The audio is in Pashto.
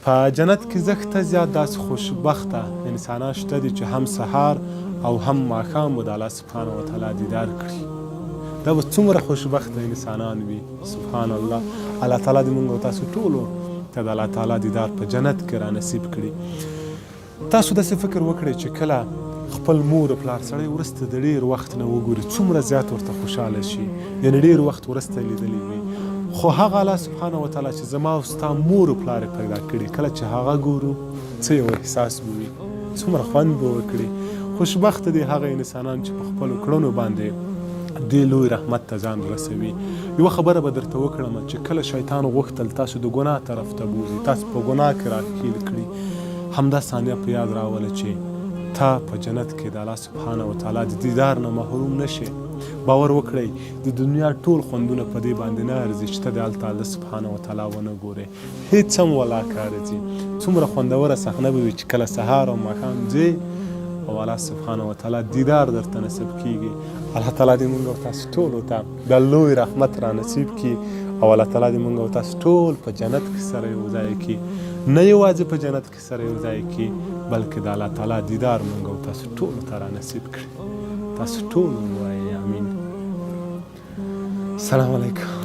په جنت کې زښته زیات داسې خوشبخته انسانان شته دي چې هم سهار او هم ماښام به د الله سبحانه وتعالی دیدار کړي. دا به څومره خوشبخته انسانان وي. سبحان الله. الله تعالی دې موږ او تاسو ټولو ته د الله تعالی دیدار په جنت کې را نصیب کړي. تاسو داسې فکر وکړئ چې کله خپل مور او پلار سړی وروسته د ډېر وخت نه وګوري څومره زیات ورته خوشحاله شي، یعنې ډېر وخت وروسته لیدلی وي. خو هغه الله سبحانه وتعالی چې زما او ستا مور او پلار پیدا کړي، کله چې هغه ګورو څه یو احساس به وي، څومره خوند به وکړي. خوشبخته دي هغه انسانان چې په خپلو کړنو باندې دې لوی رحمت ته ځان رسوي. یوه خبره به درته وکړم چې کله شیطان غوښتل تاسو د ګناه طرف ته بوځي، تاسو په ګناه کې راښکیل کړي، همدا ثانیه په یاد راوله چې تا په جنت کې د الله سبحانه وتعالی د دیدار نه محروم نشې. باور وکړئ د دنیا ټول خوندونه په دې باندې نه ارزي چې ته د الله سبحانه وتعالی ونه ګورې. هېڅ هم ولا کار ځي. څومره خوندوره صحنه به وي چې کله سهار او ماښام ځې او الله سبحانه وتعالی دیدار درته نصیب کیږي. الله تعالی دې موږ او تاسو ټولو ته د لوی رحمت را نصیب کړي او الله تعالی دې موږ او تاسو ټول په جنت کې سره یو ځای کړي. نه یوازې په جنت کې سره یو ځای کړي بلکې د الله تعالی دیدار موږ او تاسو ټولو ته را نصیب کړي. تاسو ټول ووایئ امین. السلام علیکم.